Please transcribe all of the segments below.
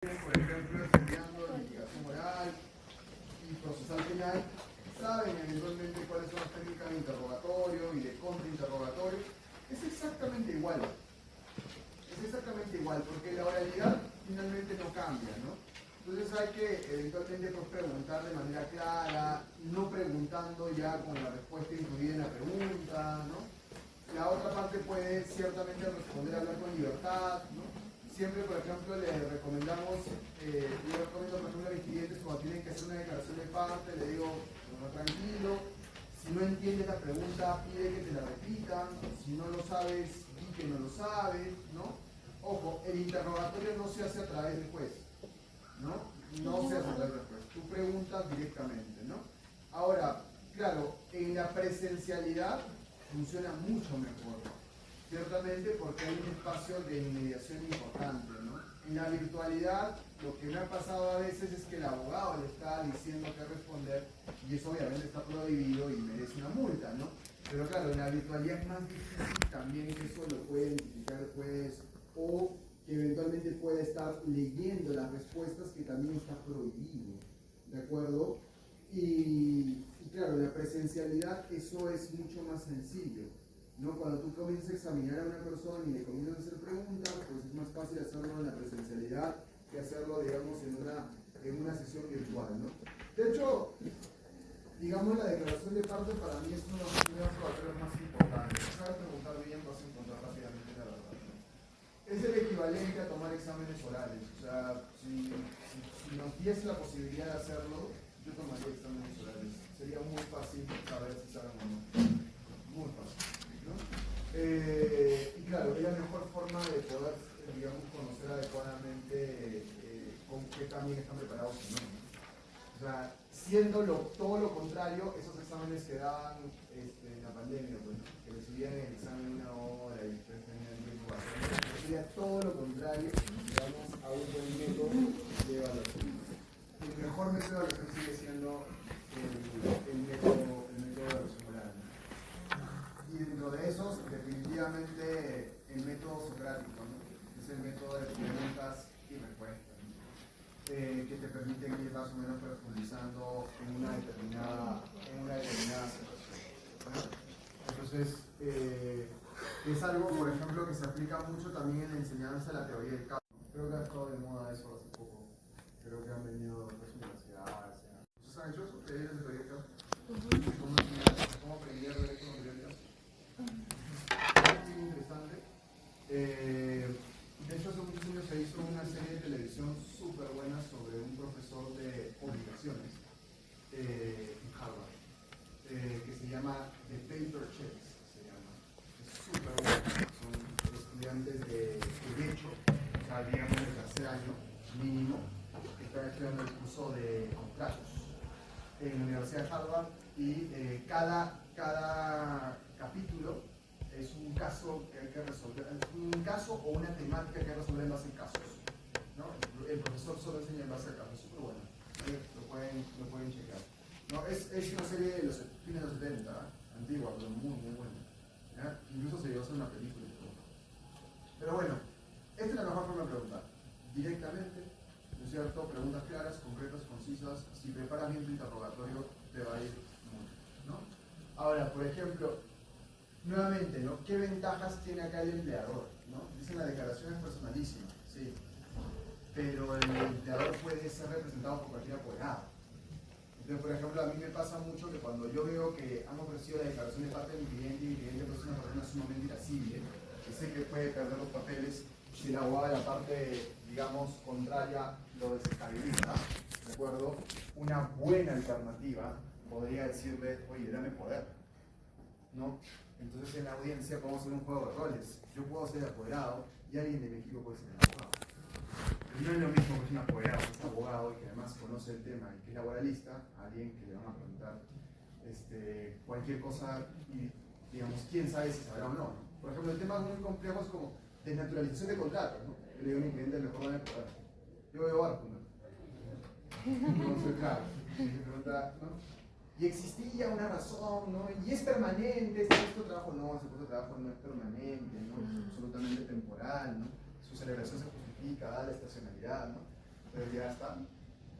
Por ejemplo, estudiando litigación oral y procesal penal, saben eventualmente cuáles son las técnicas de interrogatorio y de contrainterrogatorio. Es exactamente igual. Es exactamente igual, porque la oralidad finalmente no cambia, ¿no? Entonces hay que eventualmente pues, preguntar de manera clara, no preguntando ya con la respuesta incluida en la pregunta, ¿no? La otra parte puede ciertamente responder, hablar con libertad, ¿no? Siempre, por ejemplo, le recomendamos, yo recomiendo, por ejemplo, a mis clientes cuando tienen que hacer una declaración de parte, le digo, no, tranquilo, si no entiendes la pregunta, pide que te la repitan, si no lo sabes, di que no lo sabes, ¿no? Ojo, el interrogatorio no se hace a través del juez, ¿no? No se hace a través del juez, tú preguntas directamente, ¿no? Ahora, claro, en la presencialidad funciona mucho mejor, ciertamente porque hay un espacio de inmediación importante, ¿no? En la virtualidad, lo que me ha pasado a veces es que el abogado le está diciendo qué responder y eso obviamente está prohibido y merece una multa, ¿no? Pero claro, en la virtualidad es más difícil también que eso lo puede identificar el juez o que eventualmente pueda estar leyendo las respuestas que también está prohibido, ¿de acuerdo? Y claro, la presencialidad, eso es mucho más sencillo, ¿no? Cuando tú comienzas a examinar a una persona y le comienzas a hacer preguntas, pues es más fácil hacerlo en la presencialidad que hacerlo, digamos, en una sesión virtual, ¿no? De hecho, digamos, la declaración de parte para mí es uno de los primeros factores más importantes. Si sabes preguntar bien, vas a encontrar rápidamente la verdad, ¿no? Es el equivalente a tomar exámenes orales. O sea, si nos diese la posibilidad de hacerlo, yo tomaría exámenes orales. Sería muy fácil saber si saben o no. Muy fácil, ¿no? Y claro, es la mejor forma de poder, digamos, conocer adecuadamente con qué también están preparados o no. O sea, siendo todo lo contrario, esos exámenes que daban en la pandemia, pues, que recibían el examen en una hora y después tenían tiempo para hacerlo, sería todo lo contrario, digamos, a un buen método de evaluación. El mejor método de evaluación sigue siendo el método de evaluación oral. Y dentro de esos, definitivamente, el método socrático, ¿no? Es el método de preguntas y respuestas, ¿no? Que te permiten ir más o menos profundizando en una determinada situación. ¿Bueno? Entonces, es algo, por ejemplo, que se aplica mucho también en la enseñanza de la teoría del caso. Creo que ha estado de moda eso hace poco. Creo que han venido otras universidades. ¿Ustedes han hecho eso? ¿Talleres de teoría del caso? ¿Cómo aprender derecho con teoría del caso? Es muy interesante. De hecho, hace muchos años se hizo una serie de televisión súper buena sobre un profesor de obligaciones en Harvard, que se llama The Paper Chase, se llama. Es súper buena. Son estudiantes de derecho, o sea, digamos de tercer año mínimo, que están estudiando el curso de contratos en la Universidad de Harvard y cada capítulo es un caso que hay que resolver, es un caso o una temática que hay que resolver en base a casos, ¿no? El profesor solo enseña en base a casos, es súper bueno, lo pueden checar. ¿No? Es una serie de los fines de los 70, antigua, pero muy buena, ¿ya? Incluso se llegó a hacer una película y todo. Pero bueno, esta es la mejor forma de preguntar, directamente, ¿no es cierto? Preguntas claras, concretas, concisas. Si preparas bien tu interrogatorio, te va a ir mucho, ¿no? Ahora, por ejemplo, nuevamente, ¿no? ¿Qué ventajas tiene acá el empleador? ¿No? Dicen la declaración es personalísima, sí, pero el empleador puede ser representado por cualquier apoderado. Entonces, por ejemplo, a mí me pasa mucho que cuando yo veo que han ofrecido la declaración de parte de mi cliente y mi cliente es una persona sumamente irascible, que sé que puede perder los papeles si el abogado de la parte, digamos, contraria lo desestabiliza, ¿de acuerdo? Una buena alternativa podría decirle, oye, dame poder, ¿no? Entonces en la audiencia podemos hacer un juego de roles. Yo puedo ser el apoderado y alguien de mi equipo puede ser el abogado. Pero no es lo mismo que es un apoderado, que es abogado y que además conoce el tema y que es laboralista, a alguien que le van a preguntar cualquier cosa y, digamos, quién sabe si sabrá o no, ¿no? Por ejemplo, temas muy complejos como desnaturalización de contratos, ¿no? Yo le digo a mi cliente, mejor dame poder. Yo veo barco, ¿no? Entonces, claro, me pregunta, ¿no? Y existía una razón, ¿no? Y es permanente, este puesto de trabajo no, ese puesto de trabajo no es permanente, ¿no? Es absolutamente temporal, ¿no? Su celebración se justifica, da la estacionalidad, ¿no? Entonces ya está.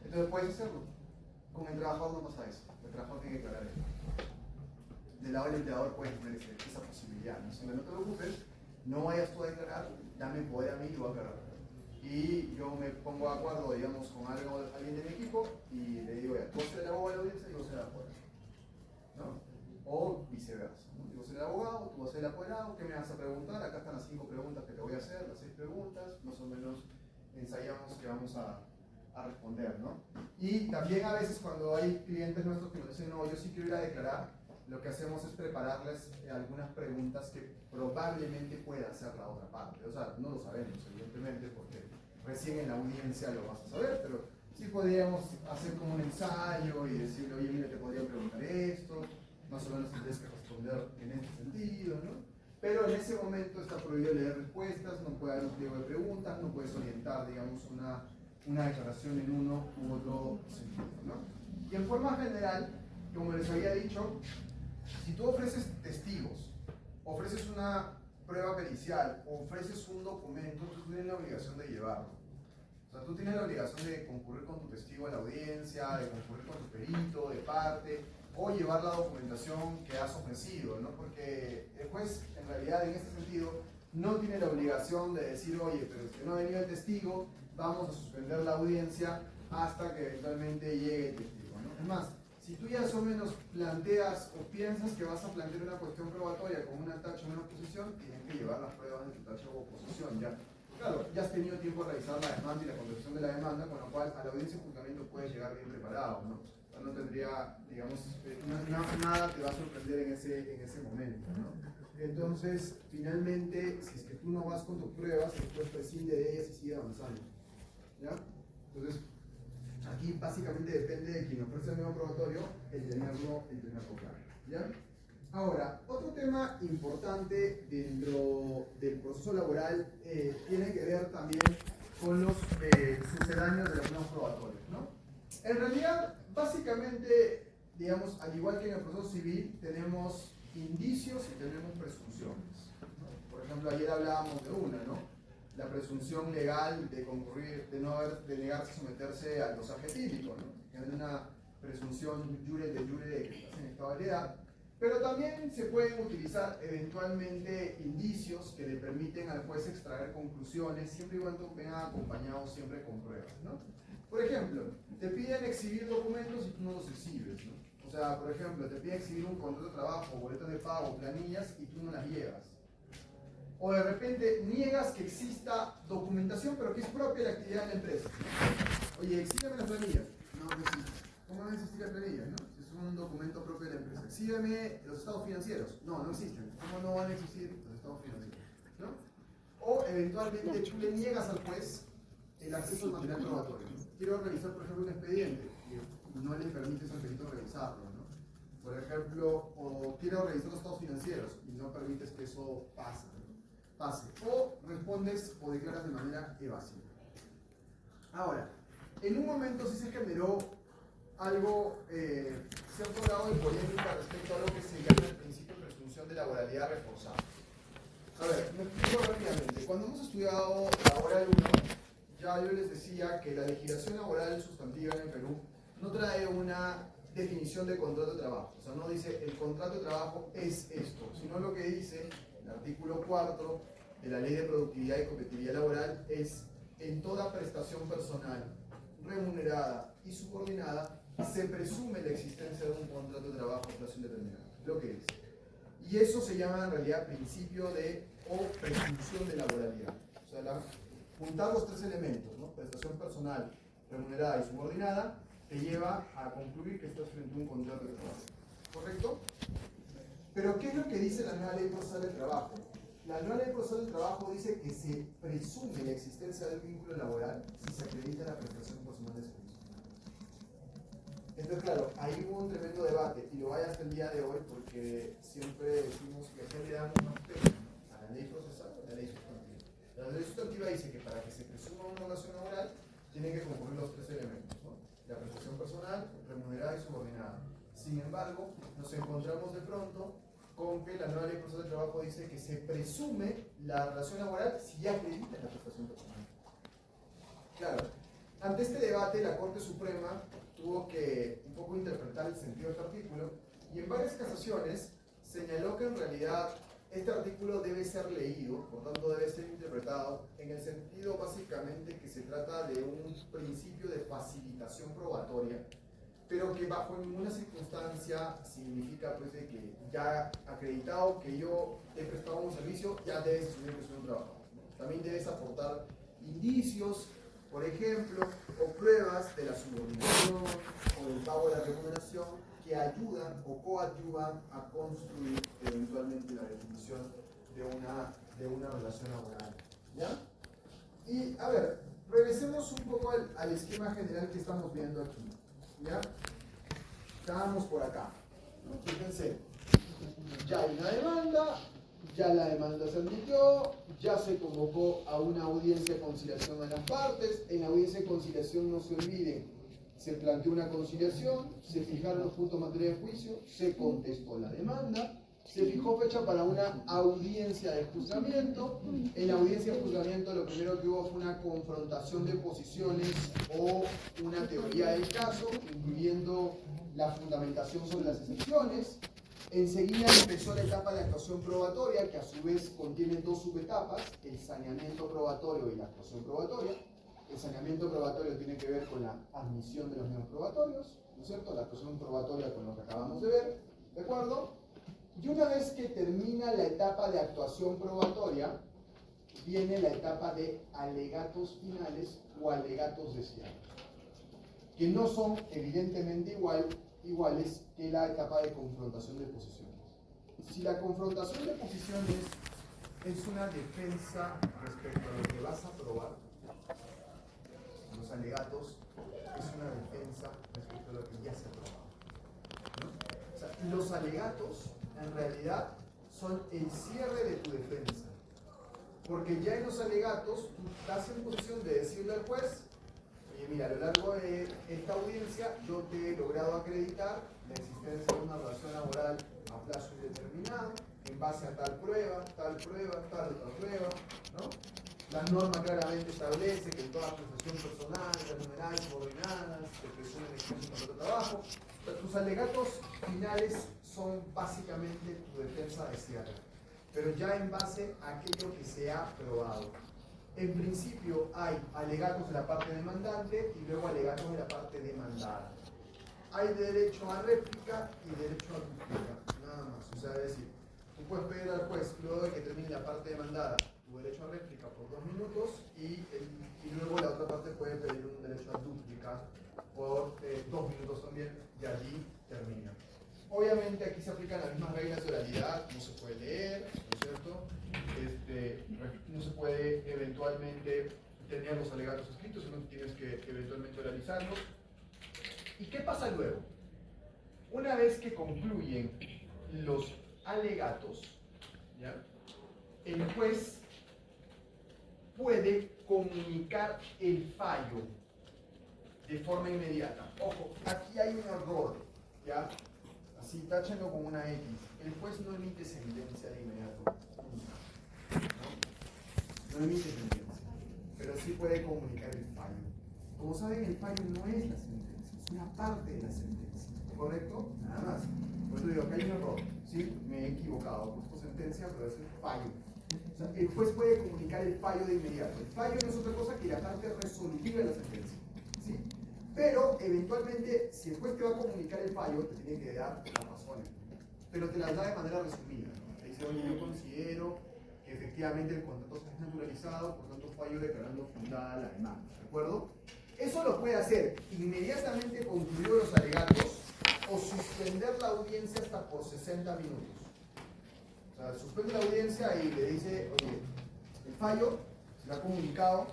Entonces puedes hacerlo. Con el trabajador no pasa eso. El trabajador tiene que declarar eso. Del lado del empleador puedes tener esa posibilidad. ¿No? Si no te preocupes, no vayas tú a declarar, dame poder a mí y lo voy a aclarar. Y yo me pongo de acuerdo, digamos, con alguien de mi equipo y le digo, ya, tú vas a ser el abogado de la audiencia y yo soy el apoderado. ¿No? O viceversa. ¿No? Yo soy el abogado, tú vas a ser el apoderado, ¿qué me vas a preguntar? Acá están las 5 preguntas que te voy a hacer, las 6 preguntas, más o menos ensayamos que vamos a responder, ¿no? Y también a veces cuando hay clientes nuestros que nos dicen, no, yo sí quiero ir a declarar, lo que hacemos es prepararles algunas preguntas que probablemente pueda hacer la otra parte. O sea, no lo sabemos, evidentemente, porque recién en la audiencia lo vas a saber, pero sí podríamos hacer como un ensayo y decirle, oye, mira, te podría preguntar esto, más o menos tendrías que responder en este sentido, ¿no? Pero en ese momento está prohibido leer respuestas, no puede haber un pliego de preguntas, no puedes orientar, digamos, una declaración en uno u otro sentido, ¿no? Y en forma general, como les había dicho, si tú ofreces testigos, ofreces una prueba pericial, ofreces un documento, tú tienes la obligación de llevarlo. O sea, tú tienes la obligación de concurrir con tu testigo a la audiencia, de concurrir con tu perito, de parte, o llevar la documentación que has ofrecido, ¿no? Porque el juez, en realidad, en este sentido, no tiene la obligación de decir, oye, pero es que no ha venido el testigo, vamos a suspender la audiencia hasta que eventualmente llegue el testigo, ¿no? Es más, si tú ya más o menos planteas o piensas que vas a plantear una cuestión probatoria con una tacha o una oposición, tienes que llevar las pruebas de tu tacha o oposición, ¿ya? Claro, ya has tenido tiempo de revisar la demanda y la contestación de la demanda, con lo cual a la audiencia de juzgamiento puedes llegar bien preparado, ¿no? O sea, no tendría, digamos, nada te va a sorprender en ese momento, ¿no? Entonces, finalmente, si es que tú no vas con tus pruebas, después prescinde de ellas y sigue avanzando, ¿ya? Entonces, aquí básicamente depende de quien ofrece el nuevo probatorio el tenerlo claro, ¿ya? Ahora, otro tema importante dentro del proceso laboral tiene que ver también con los sucedáneos de los nuevos probatorios, ¿no? En realidad, básicamente, digamos, al igual que en el proceso civil, tenemos indicios y tenemos presunciones, ¿no? Por ejemplo, ayer hablábamos de una, ¿no? La presunción legal de concurrir, de negarse a someterse al dosaje etílico, ¿no? Es una presunción jure de que estás en estado de edad. Pero también se pueden utilizar eventualmente indicios que le permiten al juez extraer conclusiones, siempre y cuando vengan acompañados siempre con pruebas, ¿no? Por ejemplo, te piden exhibir documentos y tú no los exhibes, ¿no? O sea, por ejemplo, te piden exhibir un contrato de trabajo, boletas de pago, planillas y tú no las llevas. O de repente niegas que exista documentación, pero que es propia de la actividad de la empresa. Oye, exhíbeme las planillas. No existe. ¿Cómo van a existir las planillas, no? Un documento propio de la empresa. Exhíbeme los estados financieros. No, no existen. ¿Cómo no van a existir los estados financieros? ¿No? O eventualmente tú le niegas al juez el acceso al material probatorio. Quiero revisar, por ejemplo, un expediente y no le permites al perito revisarlo, ¿no? Por ejemplo, o quiero revisar los estados financieros y no permites que eso pase. O respondes o declaras de manera evasiva. Ahora, en un momento sí se generó algo, cierto grado de polémica respecto a lo que se llama el principio de presunción de laboralidad reforzada. A ver, me explico rápidamente. Cuando hemos estudiado laboral 1, ya yo les decía que la legislación laboral sustantiva en el Perú no trae una definición de contrato de trabajo. O sea, no dice el contrato de trabajo es esto, sino lo que dice el artículo 4 de la Ley de Productividad y Competitividad Laboral es en toda prestación personal remunerada y subordinada se presume la existencia de un contrato de trabajo a plazo indeterminado, lo que es. Y eso se llama en realidad principio de o presunción de laboralidad. O sea, juntar los tres elementos, ¿no? Prestación personal, remunerada y subordinada, te lleva a concluir que estás frente a un contrato de trabajo. ¿Correcto? Pero ¿qué es lo que dice la nueva ley procesal del trabajo? La nueva ley procesal del trabajo dice que se presume la existencia del vínculo laboral si se acredita la prestación personal de servicio. Entonces, claro, ahí hubo un tremendo debate y lo vaya hasta el día de hoy porque siempre decimos que acá le damos más peso a la ley procesal o a la ley sustantiva. La ley sustantiva dice que para que se presuma una relación laboral tienen que concurrir los tres elementos, ¿no? La prestación personal, remunerada y subordinada. Sin embargo, nos encontramos de pronto con que la nueva ley procesal del trabajo dice que se presume la relación laboral si ya acredita la prestación personal. Claro. ante este debate, la Corte Suprema tuvo que un poco interpretar el sentido de este artículo y en varias casaciones señaló que en realidad este artículo debe ser leído, por tanto debe ser interpretado en el sentido básicamente que se trata de un principio de facilitación probatoria, pero que bajo ninguna circunstancia significa pues de que ya acreditado que yo he prestado un servicio, ya debes asumir que soy un trabajador, ¿no? También debes aportar indicios, por ejemplo, o pruebas de la subordinación o del pago de la remuneración que ayudan o coadyuvan a construir eventualmente la definición de una relación laboral, ¿ya? Y a ver, regresemos un poco al esquema general que estamos viendo aquí, ¿ya? Estábamos por acá, ¿no? Fíjense, ya hay una demanda, ya la demanda se admitió, ya se convocó a una audiencia de conciliación a las partes. En la audiencia de conciliación, no se olviden, se planteó una conciliación, se fijaron los puntos de materia de juicio, se contestó la demanda, se fijó fecha para una audiencia de juzgamiento. En la audiencia de juzgamiento lo primero que hubo fue una confrontación de posiciones o una teoría del caso, incluyendo la fundamentación sobre las excepciones. Enseguida empezó la etapa de actuación probatoria, que a su vez contiene dos subetapas, el saneamiento probatorio y la actuación probatoria. El saneamiento probatorio tiene que ver con la admisión de los medios probatorios, ¿no es cierto? La actuación probatoria con lo que acabamos de ver, ¿de acuerdo? Y una vez que termina la etapa de actuación probatoria, viene la etapa de alegatos finales o alegatos de cierre, que no son evidentemente iguales que la etapa de confrontación de posiciones. Si la confrontación de posiciones es una defensa respecto a lo que vas a probar, los alegatos es una defensa respecto a lo que ya se ha probado, ¿no? O sea, los alegatos en realidad son el cierre de tu defensa, porque ya en los alegatos tú estás en posición de decirle al juez: oye, mira, a lo largo de esta audiencia yo te he logrado acreditar la existencia de una relación laboral a plazo indeterminado en base a tal prueba, tal otra prueba, ¿no? La norma claramente establece que en toda prestación personal, remunerada y subordinadas, se presume el ejercicio de trabajo. Pero tus alegatos finales son básicamente tu defensa de cierre, pero ya en base a aquello que se ha probado. En principio hay alegatos de la parte demandante y luego alegatos de la parte demandada. Hay derecho a réplica y derecho a duplica, nada más. O sea, es decir, tú puedes pedir al juez, luego de que termine la parte demandada, tu derecho a réplica por 2 minutos y luego la otra parte puede pedir un derecho a duplica por 2 minutos también, y allí termina. Obviamente aquí se aplican las mismas reglas de oralidad, no se puede leer, ¿no es cierto? No se puede eventualmente tener los alegatos escritos, sino que tienes que eventualmente oralizarlos. ¿Y qué pasa luego? Una vez que concluyen los alegatos, ¿ya? El juez puede comunicar el fallo de forma inmediata. Ojo, aquí hay un error, ¿ya? Así, táchenlo con una X. El juez no emite sentencia de inmediato, ¿no? No emite sentencia, pero sí puede comunicar el fallo. Como saben, el fallo no es la sentencia, es una parte de la sentencia, ¿correcto? Nada más. Por eso digo que hay un error, ¿sí? Me he equivocado, he puesto sentencia, pero es el fallo. O sea, el juez puede comunicar el fallo de inmediato. El fallo no es otra cosa que la parte resolutiva de la sentencia, ¿sí? Pero, eventualmente, si el juez te va a comunicar el fallo, te tiene que dar las razones, pero te las da de manera resumida, ¿no? Te dice: oye, yo considero que efectivamente el contrato está naturalizado, por tanto fallo declarando fundada la demanda, ¿de acuerdo? Eso lo puede hacer inmediatamente concluidos los alegatos o suspender la audiencia hasta por 60 minutos. O sea, suspende la audiencia y le dice: oye, el fallo se lo ha comunicado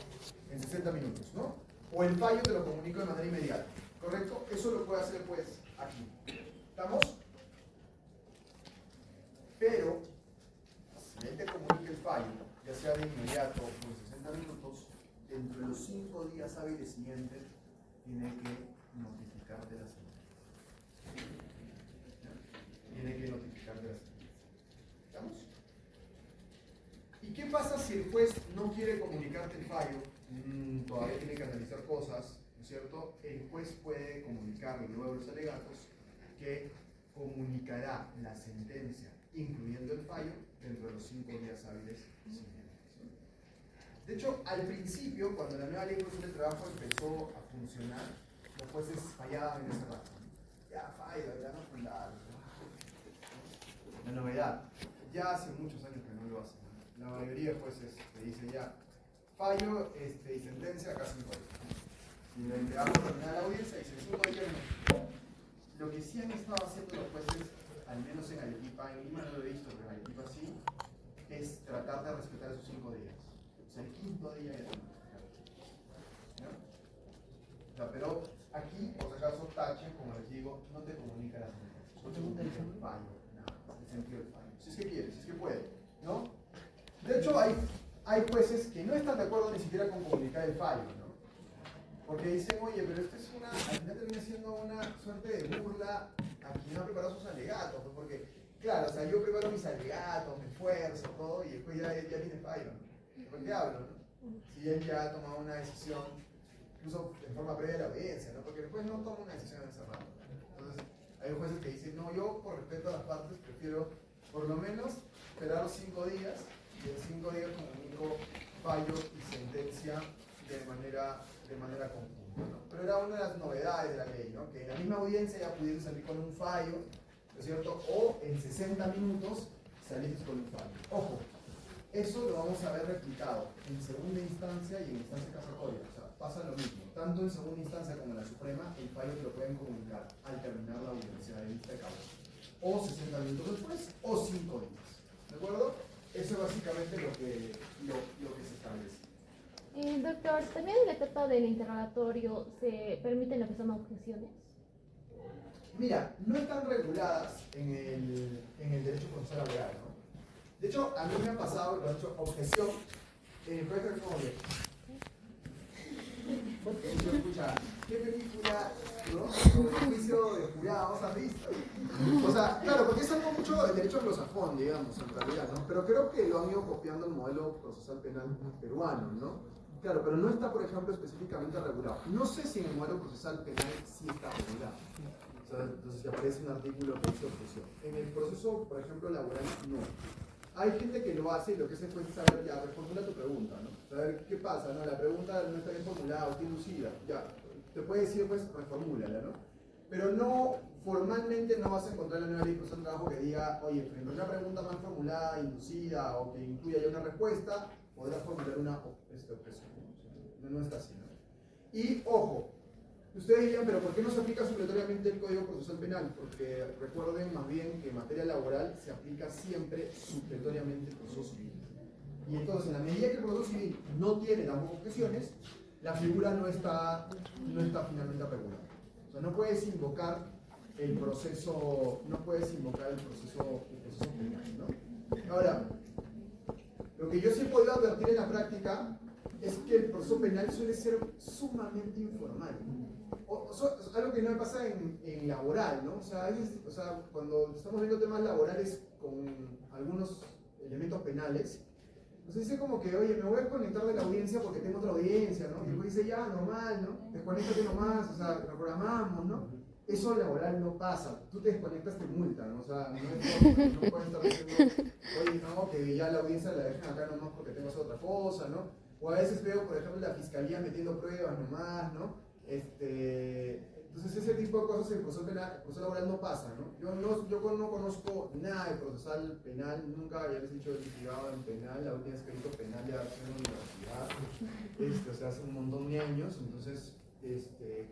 en 60 minutos, ¿no? O el fallo te lo comunico de manera inmediata, ¿correcto? Eso lo puede hacer pues aquí. ¿Estamos? Pero, si él te comunica el fallo, ya sea de inmediato o por 60 minutos, dentro de los 5 días hábiles siguientes, tiene que notificarte la sentencia. Tiene que notificarte la sentencia. ¿Estamos? ¿Y qué pasa si el juez no quiere comunicarte el fallo? Todavía tiene que analizar cosas. cierto? El juez puede comunicarle luego a los alegatos que comunicará la sentencia, incluyendo el fallo, dentro de los 5 días hábiles siguientes. De hecho, al principio, cuando la nueva ley de procedimiento del trabajo empezó a funcionar, los jueces fallaban en ese rato. Ya falla, ya no fundar. La novedad, ya hace muchos años que no lo hacen. La mayoría de jueces te dicen ya, fallo y sentencia acá 5 días. Si el empleado termina la audiencia, dice 5 días no. Lo que sí han estado haciendo los jueces, al menos en Arequipa, en Lima no lo he visto, pero en Arequipa sí, es tratar de respetar esos 5 días. O sea, el 5.º día ya ¿no? O sea, pero aquí, por si acaso, tache, como les digo, no te comunica la sentencia. No te comunica el fallo, nada más, el sentido del fallo. Si es que quiere, si es que puede, ¿no? De hecho, hay jueces que no están de acuerdo ni siquiera con comunicar el fallo, ¿no? Porque dicen, oye, pero esto es al final termina siendo una suerte de burla a quien no ha preparado sus alegatos, pues porque, claro, o sea, yo preparo mis alegatos, me esfuerzo, todo, y después ya viene fallo, ¿no? ¿Por qué hablo, no? Si él ya ha tomado una decisión, incluso en forma previa de la audiencia, ¿no? Porque después no toma una decisión en ese rato. Entonces, hay jueces que dicen, no, yo por respeto a las partes prefiero por lo menos esperar los 5 días, y en 5 días comunico fallo y sentencia de manera conjunta, ¿no? Pero era una de las novedades de la ley, ¿no? Que en la misma audiencia ya pudiese salir con un fallo, ¿no es cierto? O en 60 minutos saliste con un fallo. Ojo, eso lo vamos a ver replicado en segunda instancia y en instancia casatoria. O sea, pasa lo mismo. Tanto en segunda instancia como en la Suprema, el fallo te lo pueden comunicar al terminar la audiencia de vista de causa. O 60 minutos después, o 5 días. ¿De acuerdo? Eso es básicamente lo que se establece. Doctor, también en la etapa del interrogatorio se permiten lo que son objeciones. Mira, no están reguladas en el derecho procesal laboral, ¿no? De hecho, a mí me ha pasado, lo he hecho, objeción en el proyecto de Congreso. Yo escucha, ¿qué película, no? Sobre el juicio de jurados has visto? O sea, claro, porque es algo mucho del derecho anglosajón, digamos, en realidad, ¿no? Pero creo que lo han ido copiando el modelo procesal penal peruano, ¿no? Claro, pero no está, por ejemplo, específicamente regulado. No sé si en el modelo procesal penal sí está regulado. O sea, entonces si aparece un artículo que dice objeción. En el proceso, por ejemplo, laboral, no. Hay gente que lo hace y lo que se puede saber, ya, reformula tu pregunta, ¿no? Saber qué pasa, ¿no? La pregunta no está bien formulada o está inducida. Ya, te puede decir, pues, reformúlala, ¿no? Pero no, formalmente no vas a encontrar en la nueva ley de procesal del trabajo que diga, oye, frente a una pregunta mal formulada, inducida o que incluya ya una respuesta, podrás formular una objeción. No está así, ¿no? Y, ojo, ustedes dirían, pero ¿por qué no se aplica supletoriamente el Código Procesal Penal? Porque recuerden más bien que en materia laboral se aplica siempre supletoriamente el proceso civil. Y entonces, en la medida que el proceso civil no tiene tampoco objeciones, la figura no está finalmente regulada. O sea, no puedes invocar el proceso penal, ¿no? Ahora, lo que yo sí he podido advertir en la práctica es que el proceso penal suele ser sumamente informal. Algo que no me pasa en laboral, ¿no? O sea, cuando estamos viendo temas laborales con algunos elementos penales, nos dice como que, oye, me voy a desconectar de la audiencia porque tengo otra audiencia, ¿no? Y después dice, ya, normal, ¿no? Desconéctate nomás, o sea, lo programamos, ¿no? Eso laboral no pasa. Tú te desconectas, te multan, ¿no? O sea, no puedes estar diciendo, oye, no, que ya la audiencia la dejen acá nomás porque tengo otra cosa, ¿no? O a veces veo, por ejemplo, la fiscalía metiendo pruebas nomás, ¿no? Entonces ese tipo de cosas en el proceso laboral no pasa, ¿no? Yo no conozco nada de procesal penal, nunca, ya les he dicho, he litigado en penal, la última vez que he visto penal ya en la universidad, o sea, hace un montón de años, entonces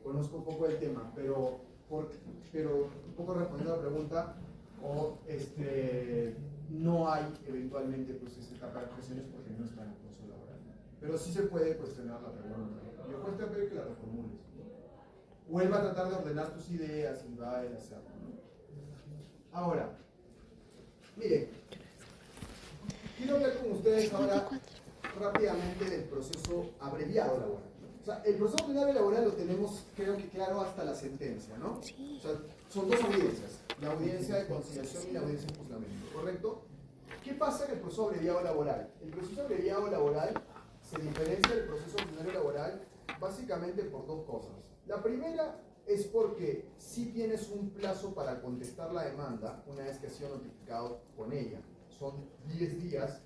conozco un poco del tema, pero un poco respondiendo a la pregunta, no hay eventualmente pues esta etapa de expresiones porque no está en el proceso laboral. Pero sí se puede cuestionar la pregunta. Y yo cuesta ver que la reformules. Vuelva a tratar de ordenar tus ideas y va a hacerlo, ¿no? Ahora, miren, quiero hablar con ustedes ahora rápidamente del proceso abreviado laboral. O sea, el proceso ordinario laboral lo tenemos, creo que claro, hasta la sentencia, ¿no? O sea, son dos audiencias, la audiencia de conciliación y la audiencia de juzgamiento, ¿correcto? ¿Qué pasa en el proceso abreviado laboral? El proceso abreviado laboral se diferencia del proceso ordinario laboral básicamente por dos cosas. La primera es porque si tienes un plazo para contestar la demanda una vez que ha sido notificado con ella. Son 10 días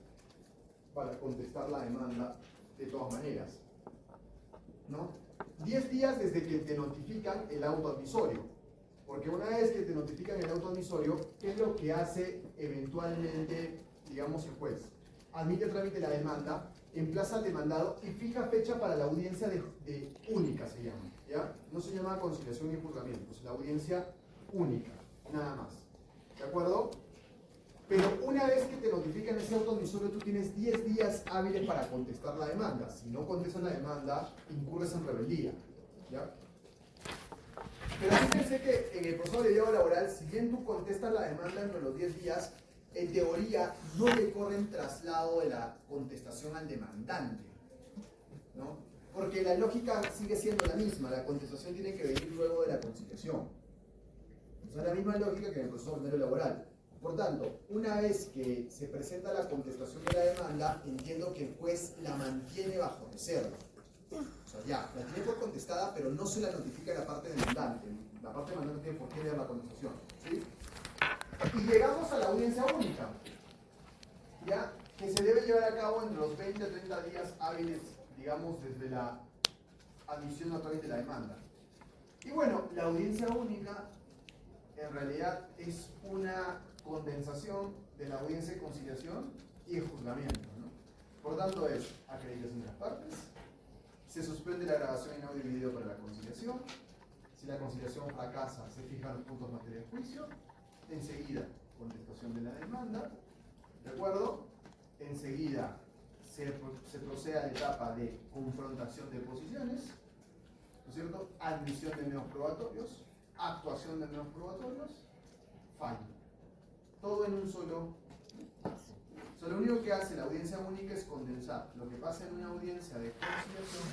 para contestar la demanda de todas maneras, ¿no? 10 días desde que te notifican el auto admisorio. Porque una vez que te notifican el auto admisorio, ¿qué es lo que hace eventualmente, digamos, el juez? Admite a trámite la demanda, emplaza al demandado y fija fecha para la audiencia de única, se llama, ¿ya? No se llama conciliación ni juzgamiento, es la audiencia única, nada más, ¿de acuerdo? Pero una vez que te notifican ese auto admisorio, tú tienes 10 días hábiles para contestar la demanda. Si no contestas la demanda, incurres en rebeldía, ¿ya? Pero fíjense que en el proceso de diálogo laboral, si bien tú contestas la demanda entre los 10 días, en teoría no le corren traslado de la contestación al demandante, ¿no? Porque la lógica sigue siendo la misma, la contestación tiene que venir luego de la conciliación. O sea, la misma lógica que en el proceso ordinario laboral. Por tanto, una vez que se presenta la contestación de la demanda, entiendo que el juez la mantiene bajo reserva. O sea, ya, la tiene por contestada, pero no se la notifica a la parte demandante. La parte demandante no tiene por qué leer la contestación, ¿sí? Y llegamos a la audiencia única, ¿ya? Que se debe llevar a cabo entre los 20 a 30 días hábiles, digamos, desde la admisión a través de la demanda. Y bueno, la audiencia única en realidad es una condensación de la audiencia de conciliación y de juzgamiento, ¿no? Por tanto es acreditación de las partes, se suspende la grabación en audio y video para la conciliación, si la conciliación fracasa se fijan los puntos materia de juicio, enseguida contestación de la demanda, ¿de acuerdo? Enseguida se procede a la etapa de confrontación de posiciones, ¿no es cierto? Admisión de medios probatorios, actuación de medios probatorios, fallo. Todo en un solo paso. O sea, lo único que hace la audiencia única es condensar lo que pasa en una audiencia de conciliación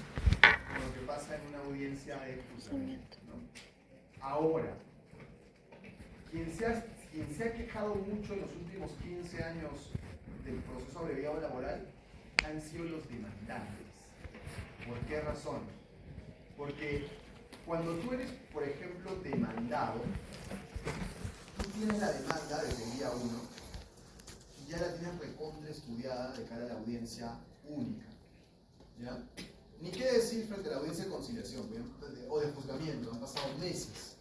con lo que pasa en una audiencia de juzgamiento, ¿no? Ahora, quien se ha quejado mucho en los últimos 15 años del proceso abreviado laboral han sido los demandantes. ¿Por qué razón? Porque cuando tú eres, por ejemplo, demandado, tú tienes la demanda desde el día 1 y ya la tienes recontra estudiada de cara a la audiencia única, ¿ya? Ni qué decir frente a la audiencia de conciliación o de juzgamiento, han pasado meses,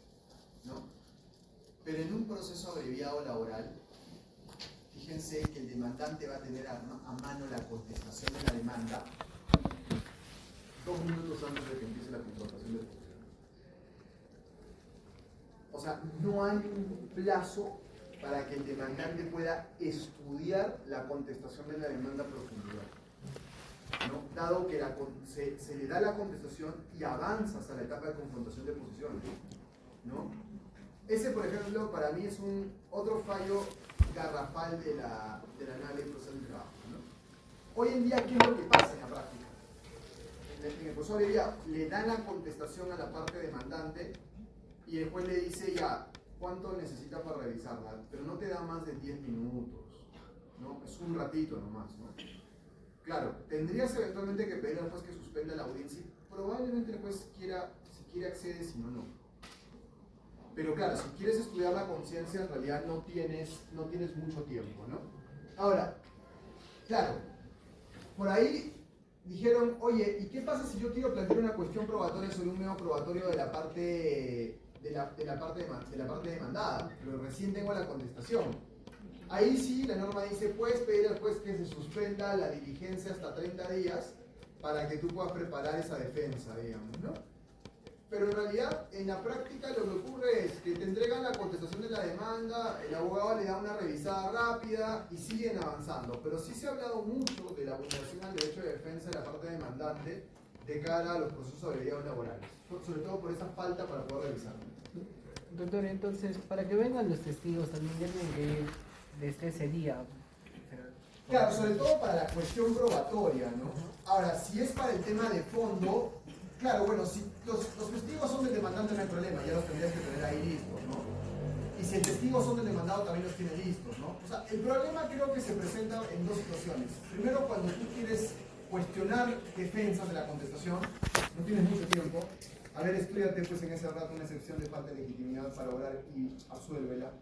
¿no? Pero en un proceso abreviado laboral, fíjense que el demandante va a tener a mano la contestación de la demanda 2 minutos antes de que empiece la confrontación del juicio. O sea, no hay un plazo para que el demandante pueda estudiar la contestación de la demanda a profundidad, ¿no? Dado que se le da la contestación y avanza hasta la etapa de confrontación de posiciones, ¿no? Ese, por ejemplo, para mí es otro fallo garrafal de la nueva ley procesal del trabajo, ¿no? Hoy en día, ¿qué es lo que pasa en la práctica? En el proceso abreviado le dan la contestación a la parte demandante y el juez le dice ya, ¿cuánto necesita para revisarla? Pero no te da más de 10 minutos, ¿no? Es un ratito nomás, ¿no? Claro, tendrías eventualmente que pedir al juez que suspenda la audiencia y probablemente el juez quiera, si quiere accede, si no, no. Pero claro, si quieres estudiar la conciencia, en realidad no tienes mucho tiempo, ¿no? Ahora, claro, por ahí dijeron, oye, ¿y qué pasa si yo quiero plantear una cuestión probatoria sobre un medio probatorio de la parte demandada, pero recién tengo la contestación? Ahí sí, la norma dice, puedes pedir al juez que se suspenda la diligencia hasta 30 días para que tú puedas preparar esa defensa, digamos, ¿no? Pero en realidad, en la práctica lo que ocurre es que te entregan la contestación de la demanda, el abogado le da una revisada rápida y siguen avanzando. Pero sí se ha hablado mucho de la vulneración al derecho de defensa de la parte demandante de cara a los procesos abreviados laborales, sobre todo por esa falta para poder revisarlo. Doctor, entonces, para que vengan los testigos también ya tienen que ir desde ese día. Claro, sobre todo para la cuestión probatoria, ¿no? Ahora, si es para el tema de fondo, claro, bueno, si los testigos son del demandante no hay problema, ya los tendrías que tener ahí listos, ¿no? Y si el testigo son del demandado también los tiene listos, ¿no? O sea, el problema creo que se presenta en dos situaciones. Primero, cuando tú quieres cuestionar defensas de la contestación, no tienes mucho tiempo. A ver, estudiate pues en ese rato una excepción de falta de legitimidad para obrar y absuélvela.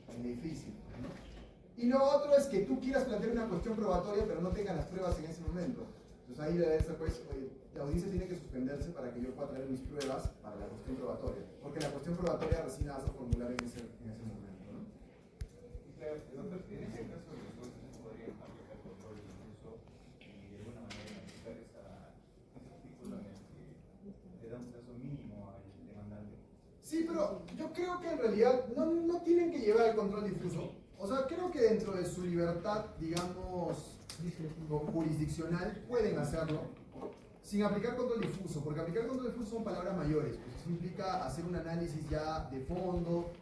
Es difícil, ¿no? Y lo otro es que tú quieras plantear una cuestión probatoria pero no tengas las pruebas en ese momento. Entonces ahí debe ser pues, oye, la audiencia tiene que suspenderse para que yo pueda traer mis pruebas para la cuestión probatoria. Porque la cuestión probatoria recién la vas a formular en ese momento, ¿no? Claro, doctor, en ese caso los jueces podrían aplicar control incluso y de alguna manera aplicar ese artículo en el que le da un plazo mínimo al demandante. Sí, pero yo creo que en realidad no tienen que llevar el control difuso. O sea, creo que dentro de su libertad, digamos, jurisdiccional, pueden hacerlo sin aplicar control difuso, porque aplicar control difuso son palabras mayores. Pues eso implica hacer un análisis ya de fondo,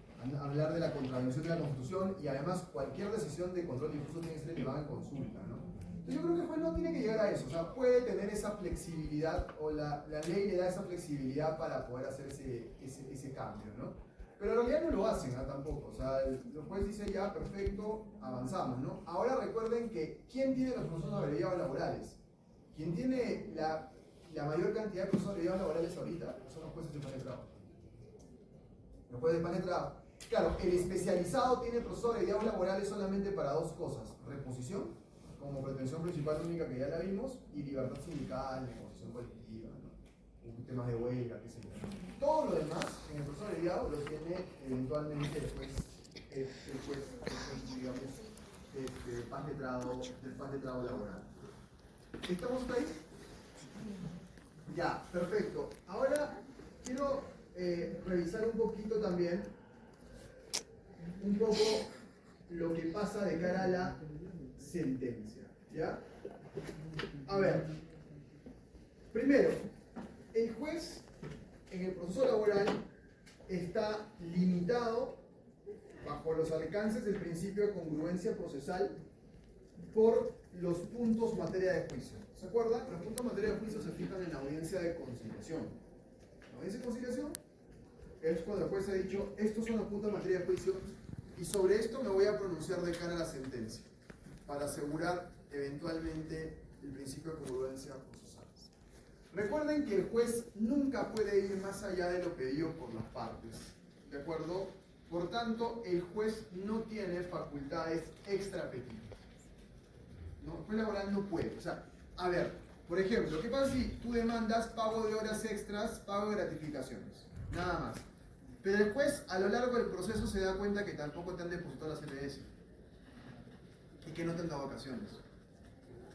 hablar de la contravención de la Constitución y además cualquier decisión de control difuso tiene que ser elevada en consulta, ¿no? Entonces yo creo que el juez no tiene que llegar a eso, o sea, puede tener esa flexibilidad o la ley le da esa flexibilidad para poder hacer ese cambio, ¿no? Pero en realidad no lo hacen tampoco, o sea, el juez dice ya, perfecto, avanzamos, ¿no? Ahora recuerden que ¿quién tiene los procesos abreviados laborales? Quien tiene la mayor cantidad de procesos abreviados laborales ahorita son los jueces de Panetrao. Los jueces de Panetrao. Claro, el especializado tiene procesos abreviados laborales solamente para dos cosas: reposición, como pretensión principal única que ya la vimos, y libertad sindical, negociación colectiva, ¿no? Temas de huelga, qué sé yo. Todo lo demás en el proceso abreviado lo tiene eventualmente el juez digamos, del paz letrado laboral. ¿Estamos ahí? Ya, perfecto. Ahora quiero revisar un poquito también lo que pasa de cara a la sentencia, ¿ya? A ver, primero, el juez en el proceso laboral está limitado bajo los alcances del principio de congruencia procesal por los puntos materia de juicio. ¿Se acuerdan? Los puntos materia de juicio se fijan en la audiencia de conciliación. La audiencia de conciliación es cuando el juez ha dicho, estos son los puntos materia de juicio y sobre esto me voy a pronunciar de cara a la sentencia para asegurar eventualmente el principio de congruencia procesal. Recuerden que el juez nunca puede ir más allá de lo pedido por las partes, ¿de acuerdo? Por tanto, el juez no tiene facultades extrapetitivas. ¿No? El juez laboral no puede. O sea, a ver, por ejemplo, ¿qué pasa si tú demandas pago de horas extras, pago de gratificaciones? Nada más. Pero el juez a lo largo del proceso se da cuenta que tampoco te han depositado las CPS y que no te han dado vacaciones.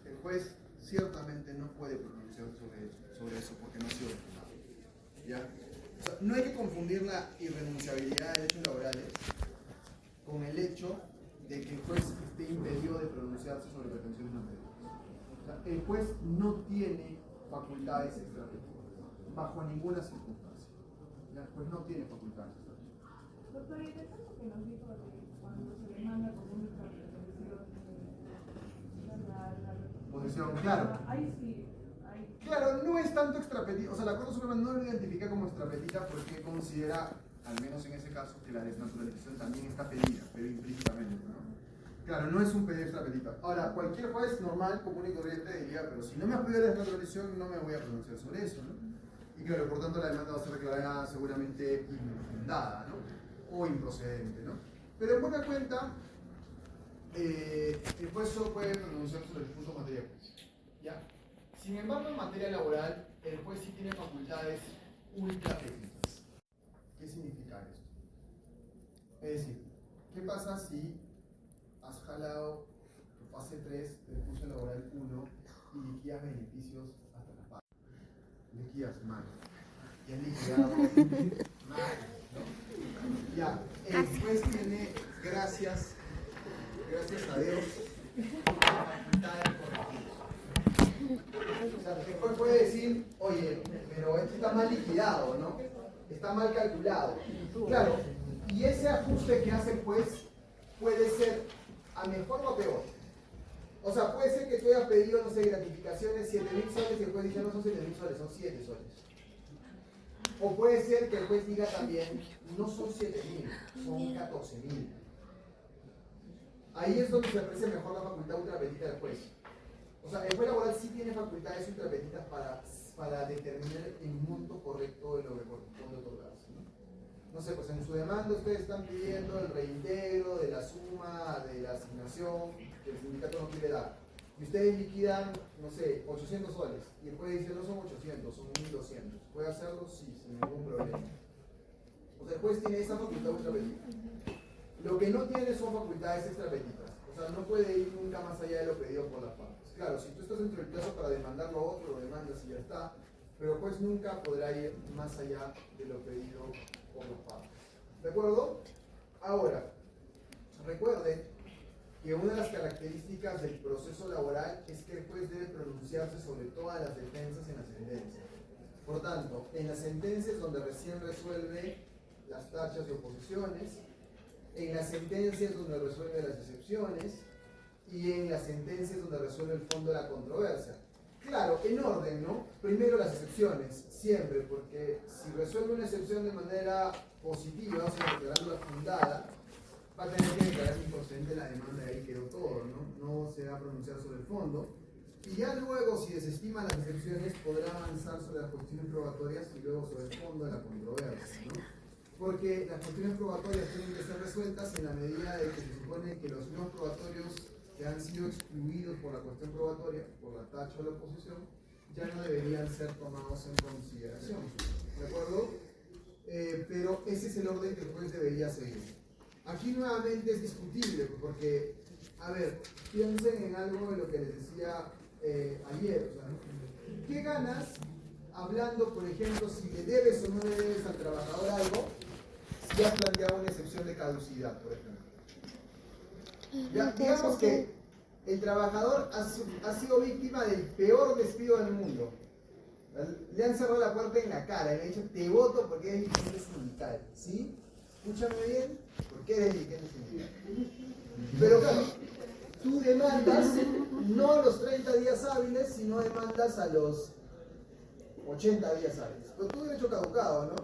El juez ciertamente no puede pronunciar sobre eso porque no ha sido juzgado. ¿Ya? O sea, no hay que confundir la irrenunciabilidad de derechos laborales con el hecho de que el juez esté impedido de pronunciarse sobre pretensiones materiales. O sea, el juez no tiene facultades extrapetitivas bajo ninguna circunstancia. ¿Ya? El juez no tiene facultades extrapetitivas. Doctor, y de eso que nos dijo de cuando se demanda por única Posición, claro. Ahí sí. Claro, no es tanto extrapetita, o sea, la Corte Suprema no lo identifica como extrapetita porque considera, al menos en ese caso, que la desnaturalización también está pedida, pero implícitamente, ¿no? Claro, no es un pedido extrapetita. Ahora, cualquier juez normal, común y corriente diría, pero si no me has pedido la desnaturalización, no me voy a pronunciar sobre eso, ¿no? Y claro, por tanto, la demanda va a ser declarada seguramente infundada, ¿no? O improcedente, ¿no? Pero en buena cuenta, el juez solo puede pronunciar sobre el punto de materia de juicio, ¿ya? Sin embargo, en materia laboral, el juez sí tiene facultades ultrapetitas. ¿Qué significa esto? Es decir, ¿qué pasa si has jalado tu fase 3 del curso laboral 1 y liquidas beneficios hasta la paga? Liquidas mal. Y has liquidado mal, ¿no? Ya, el juez tiene, gracias a Dios, facultades correctivas. O sea, el juez puede decir, oye, pero esto está mal liquidado, ¿no? Está mal calculado. Claro, y ese ajuste que hace el juez puede ser a mejor o a peor. O sea, puede ser que tú hayas pedido, no sé, gratificaciones 7.000 soles y el juez dice, no son 7.000 soles, son 7 soles. O puede ser que el juez diga también, no son 7.000, son 14.000. Ahí es donde se aprecia mejor la facultad ultrapetita del juez. O sea, el juez laboral sí tiene facultades ultrapetitas para determinar el monto correcto de lo que corresponde otorgarse, ¿no? No sé, pues en su demanda ustedes están pidiendo el reintegro de la suma de la asignación que el sindicato no quiere dar. Y ustedes liquidan, no sé, 800 soles. Y el juez dice, no son 800, son 1200. ¿Puede hacerlo? Sí, sin ningún problema. O sea, el juez tiene esa facultad ultrapetita. Lo que no tiene son facultades extrapetitas. O sea, no puede ir nunca más allá de lo pedido por las partes. Claro, si tú estás dentro del plazo para demandar lo otro, lo demandas y ya está. Pero el juez nunca podrá ir más allá de lo pedido por las partes. ¿De acuerdo? Ahora, recuerden que una de las características del proceso laboral es que el juez debe pronunciarse sobre todas las defensas en la sentencia. Por tanto, en las sentencias donde recién resuelve las tachas de oposiciones, en las sentencias donde resuelve las excepciones y en las sentencias donde resuelve el fondo de la controversia. Claro, en orden, ¿no? Primero las excepciones, siempre, porque si resuelve una excepción de manera positiva, o sea, declarándola fundada, va a tener que declarar improcedente la demanda y ahí quedó todo, ¿no? No se va a pronunciar sobre el fondo. Y ya luego, si desestima las excepciones, podrá avanzar sobre las cuestiones probatorias y luego sobre el fondo de la controversia, ¿no? Porque las cuestiones probatorias tienen que ser resueltas en la medida de que se supone que los nuevos probatorios que han sido excluidos por la cuestión probatoria, por la tacha o la oposición, ya no deberían ser tomados en consideración. ¿De acuerdo? Pero ese es el orden que el juez debería seguir. Aquí nuevamente es discutible, porque, a ver, piensen en algo de lo que les decía ayer. O sea, ¿qué ganas hablando, por ejemplo, si le debes o no le debes al trabajador algo, si has planteado una excepción de caducidad, por ejemplo? Ya, digamos que el trabajador ha sido víctima del peor despido del mundo. Le han cerrado la puerta en la cara y le han dicho, te voto porque eres dirigente sindical. ¿Sí? Escúchame bien, porque eres dirigente sindical. Pero claro, tú demandas no a los 30 días hábiles, sino demandas a los 80 días hábiles. Pero tu derecho caducado, ¿no?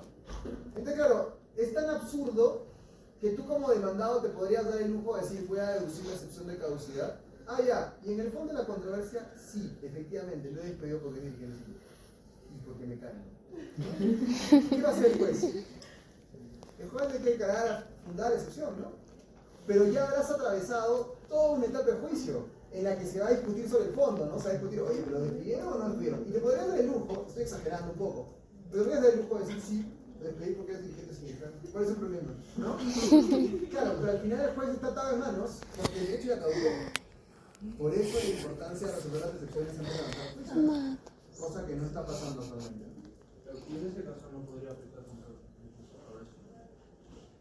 Entonces, claro, es tan absurdo que tú como demandado te podrías dar el lujo de decir, voy a deducir la excepción de caducidad. Ah, ya, y en el fondo de la controversia, sí, efectivamente, lo he despedido porque es dirigente sindical. Y porque me caen. ¿Qué va a hacer el juez? El juez le tiene que encargar a fundar la excepción, ¿no? Pero ya habrás atravesado toda una etapa de juicio en la que se va a discutir sobre el fondo, ¿no? Se va a discutir, oye, ¿pero despidieron o no despidieron? Y te podrías dar el lujo, estoy exagerando un poco, pero te podrías dar el lujo de decir, sí, lo despedí porque es dirigente sindical. ¿Cuál es el problema? ¿No? Claro, pero al final el juez está atado en manos porque el derecho ya caducó. Por eso la importancia de resolver las excepciones antes de avanzar, cosa que no está pasando actualmente. Pero en ese caso no podría aplicar contra eso.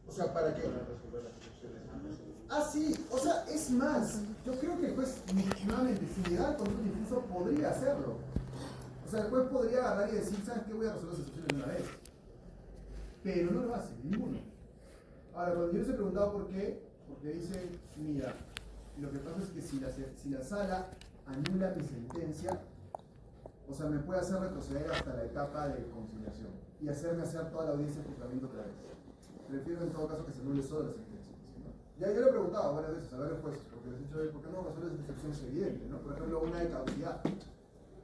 O sea, ¿para qué? Para resolver las excepciones antes. Ah, sí, o sea, es más, yo creo que el juez, nuevamente, si le da el control difuso, podría hacerlo. O sea, el juez podría agarrar y decir, ¿sabes qué? Voy a resolver las excepciones de una vez. Pero no lo hace, ninguno. Ahora, cuando yo les he preguntado por qué, porque dicen, mira, lo que pasa es que si la sala anula mi sentencia, o sea, me puede hacer retroceder hasta la etapa de conciliación y hacerme hacer toda la audiencia de juzgamiento otra vez. Prefiero en todo caso que se anule solo la sentencia. ¿No? Ya yo le he preguntado varias veces a varios jueces, porque les he dicho, ¿por qué no resuelves excepciones evidentes? ¿No? Por ejemplo, una de caducidad.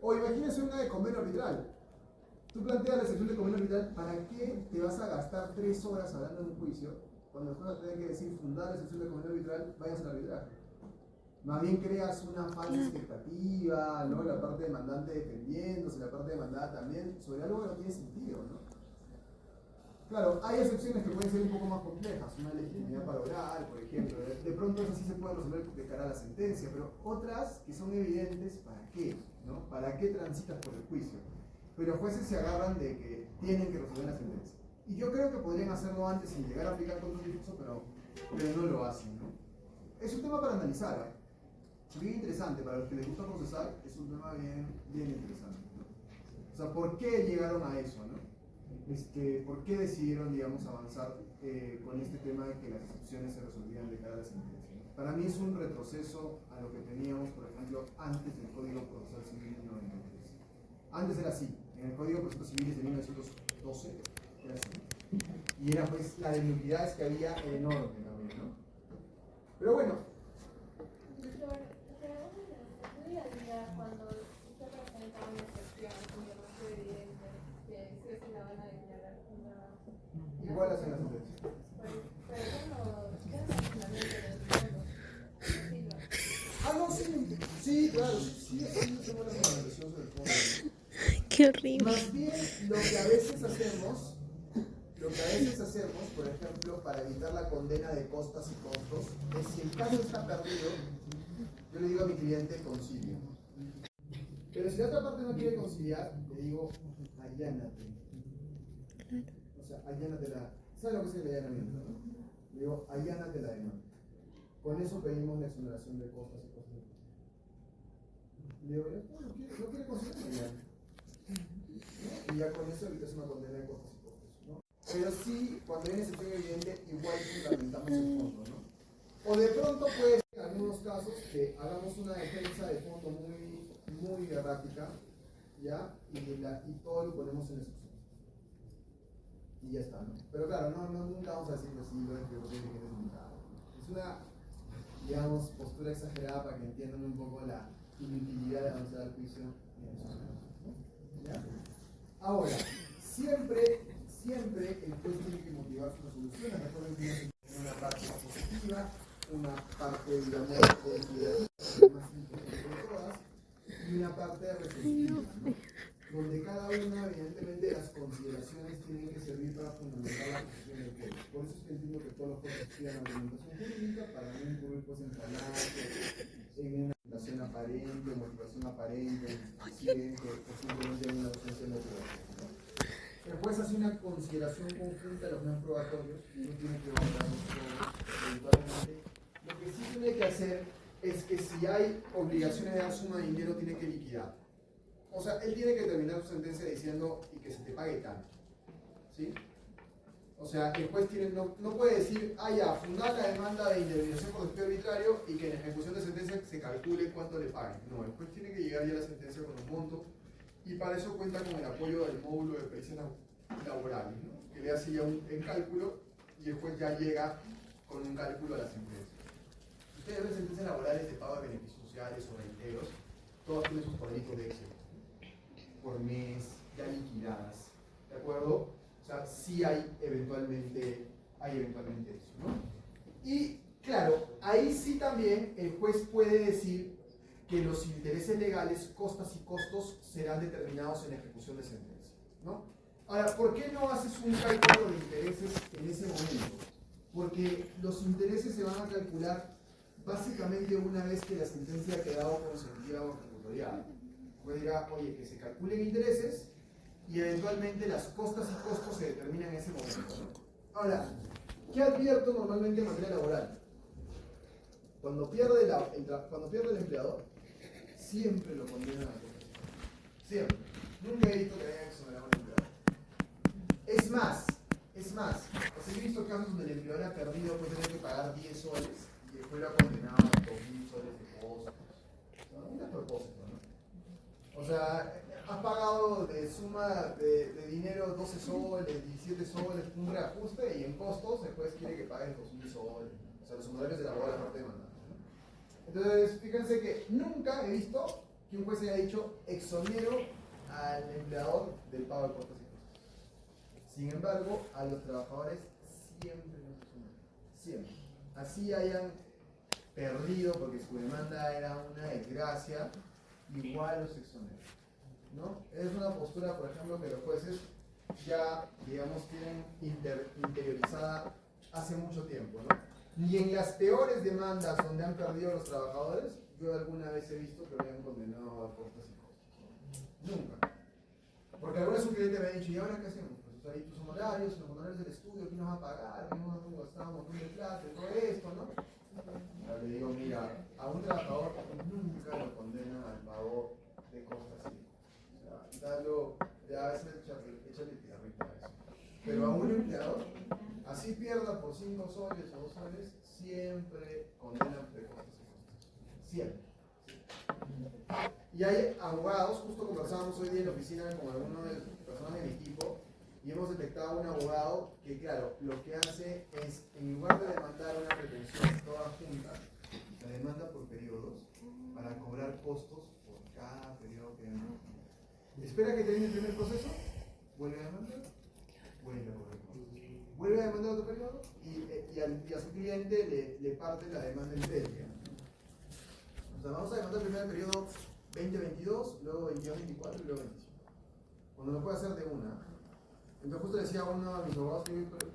O imagínense una de convenio arbitral. Tú planteas la excepción de convenio arbitral, ¿para qué te vas a gastar 3 horas hablando en un juicio cuando el juez va a tener que decir fundar la excepción de convenio arbitral, vayas al arbitraje? Más bien creas una falsa expectativa, ¿no? La parte demandante defendiéndose, la parte demandada también, sobre algo que no tiene sentido, ¿no? Claro, hay excepciones que pueden ser un poco más complejas, una legitimidad para orar, por ejemplo, de pronto eso sí se puede resolver de cara a la sentencia, pero otras que son evidentes, ¿para qué? ¿No? ¿Para qué transitas por el juicio? Pero jueces se agarran de que tienen que resolver la sentencia. Y yo creo que podrían hacerlo antes sin llegar a aplicar control difuso, pero no lo hacen, ¿no? Es un tema para analizar, ¿eh? Bien interesante, para los que les gusta procesar, es un tema bien interesante, ¿no? O sea, ¿por qué llegaron a eso, no? ¿Por qué decidieron, digamos, avanzar con este tema de que las excepciones se resolvían de cara a la sentencia, ¿no? Para mí es un retroceso a lo que teníamos, por ejemplo, antes del Código Procesal Civil de 1993. Antes era así, en el Código Procesal Civil de 1912 era así. Y era pues la de nulidades que había enorme también, ¿no? Pero bueno. Doctor, pero día a día, cuando igual hacen la sentencia. Ah, no, sí, sí, claro, sí, hacemos la fundamentación sobre el fondo. Qué horrible. Más bien, lo que a veces hacemos, por ejemplo, para evitar la condena de costas y costos, es si el caso está perdido, yo le digo a mi cliente concilio. Pero si la otra parte no quiere conciliar, le digo allánate. O sea, allánate la. ¿Sabes lo que es el allanamiento, no? Le digo allánate la demanda. Con eso pedimos la exoneración de costas y costos. Le digo, no quiere conciliar, ¿no? Y ya con eso evitas una condena de costas y costos, ¿no? Pero sí, cuando hay una excepción evidente, igual fundamentamos el fondo, ¿no? O de pronto puede ser, en algunos casos, que hagamos una defensa de fondo muy errática, ¿ya? Y todo lo ponemos en excepción. Y ya está, ¿no? Pero claro, nunca vamos a decir que sí, lo es que tiene que desmontar. Es una, digamos, postura exagerada para que entiendan un poco la inutilidad de avanzar al juicio en esos casos, ¿no? ¿Ya? Ahora, siempre el juez tiene que motivar sus resoluciones. Recuerden que tiene una parte positiva, una parte, digamos, de más importante de todas, y una parte resolutiva, ¿no? Donde cada una, evidentemente, las consideraciones tienen que servir para fundamentar la posición del juez. Por eso es que entiendo que todos los jueces pidan argumentación jurídica para no incurrir pues, en falacias, en una motivación aparente, insuficiente, o simplemente en una ausencia de motivación, ¿no? El juez hace una consideración conjunta de los medios probatorios, no tiene que valorarlos todos eventualmente. Lo que sí tiene que hacer es que si hay obligaciones de dar suma de dinero, tiene que liquidar. O sea, él tiene que terminar su sentencia diciendo y que se te pague tanto, ¿sí? O sea, el juez no puede decir, ya, fundar la demanda de indemnización por despido arbitrario y que en ejecución de sentencia se calcule cuánto le paguen. No, el juez tiene que llegar ya a la sentencia con un monto y para eso cuenta con el apoyo del módulo de pericias laborales, ¿no? Que le hace ya el cálculo y el juez ya llega con un cálculo a la sentencia. Ustedes ven sentencias laborales de pago de beneficios sociales o reintegros, todas tienen sus cuadritos de Excel por mes, ya liquidadas, ¿de acuerdo? O sea, sí hay eventualmente eso, ¿no? Y claro, ahí sí también el juez puede decir que los intereses legales, costas y costos serán determinados en la ejecución de sentencia, ¿no? Ahora, ¿por qué no haces un cálculo de intereses en ese momento? Porque los intereses se van a calcular básicamente una vez que la sentencia ha quedado consentida o ejecutoriada. Pues dirá, oye, que se calculen intereses y eventualmente las costas y costos se determinan en ese momento, ¿no? Ahora, ¿qué advierto normalmente en materia laboral? Cuando pierde el empleador, siempre lo condenan a costas. Siempre. Nunca he visto que hayan exonerado a un empleador. Es más, o sea, he visto casos donde el empleador ha perdido, puede tener que pagar 10 soles y después lo ha condenado a 2.000 soles de costos. Un despropósito, ¿no? O sea, has pagado de suma de dinero 12 soles, 17 soles, un reajuste y en costos el juez quiere que pagues 2.000 soles. O sea, los honorarios de la bola aparte demandada, ¿no? Entonces, fíjense que nunca he visto que un juez haya dicho exonero al empleador del pago de costos y costos. Sin embargo, a los trabajadores siempre los exoneran. Siempre. Así hayan perdido porque su demanda era una desgracia, igual los exoneran, ¿no? Es una postura, por ejemplo, que los jueces ya, digamos, tienen interiorizada hace mucho tiempo, ¿no? Ni en las peores demandas donde han perdido los trabajadores, yo alguna vez he visto que habían condenado a costas y costos, ¿no? Nunca. Porque alguna vez un cliente me ha dicho, ¿y ahora qué hacemos? Pues ahí tus honorarios, los honorarios del estudio, ¿quién nos va a pagar? Hemos gastado un montón de plata, todo esto, ¿no? Ahora le digo, mira, a un trabajador nunca lo condenan al pago de costas y costos. O sea, dalo, ya a veces échale tierrita a eso. Pero a un empleador, así pierda por 5 soles o 2 soles, siempre condenan de costas y costos. Siempre. Y hay abogados, justo conversábamos hoy día en la oficina con algunas de las personas de mi equipo, y hemos detectado un abogado que, claro, lo que hace es, en lugar de demandar una pretensión toda junta, la demanda por periodos para cobrar costos por cada periodo que demanda. Espera que termine el primer proceso, vuelve a demandar, vuelve a cobrar costos. Vuelve de otro periodo y a su cliente le parte la demanda entera. O sea, vamos a demandar primero el periodo 2022, luego 22-24 y luego 25. Cuando lo puede hacer de una. Entonces justo decía a uno de mis abogados,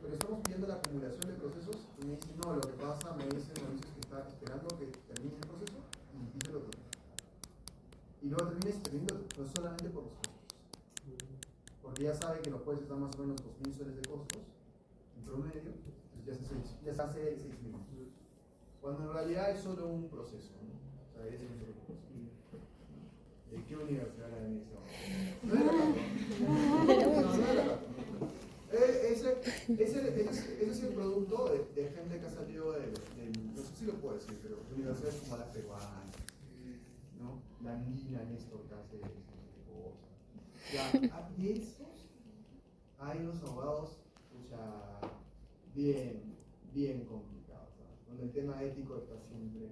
pero estamos pidiendo la acumulación de procesos, y me dice, no, lo que pasa, me dice Mauricio, es que está esperando que termine el proceso y se lo termina. Y luego termina no solamente por los costos. Porque ya sabe que los jueces están más o menos 2.000 soles de costos, en promedio, entonces ya se hace 6.000. Cuando en realidad es solo un proceso, ¿no? O sea, es un solo proceso. ¿De qué universidad la de esa? No es la Católica. No es la Católica. Ese es el producto de gente que ha salido no sé si lo puedo decir, pero universidades como la peruana, ¿no? La Andina, Néstor Cáceres, ya, de esos hay unos abogados bien complicados, ¿sabes? Donde el tema ético está siempre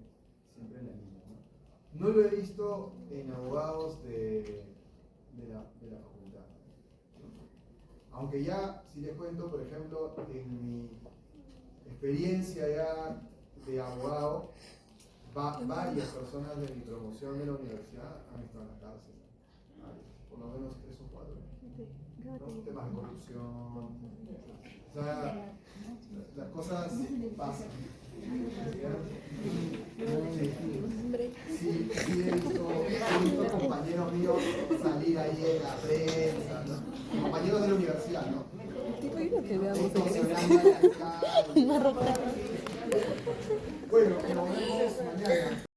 en la línea, ¿no? No lo he visto en abogados de la facultad, ¿no? Aunque ya, si les cuento, por ejemplo, en mi experiencia ya de abogado, varias personas de mi promoción de la universidad han estado en la cárcel, por lo menos 3 o 4, ¿no? Temas de corrupción, o sea, las cosas pasan. Sí, he visto compañeros míos salir ahí en la prensa, ¿no? Compañeros de la universidad, ¿no? Esto se habla de la cara. Bueno, nos vemos mañana.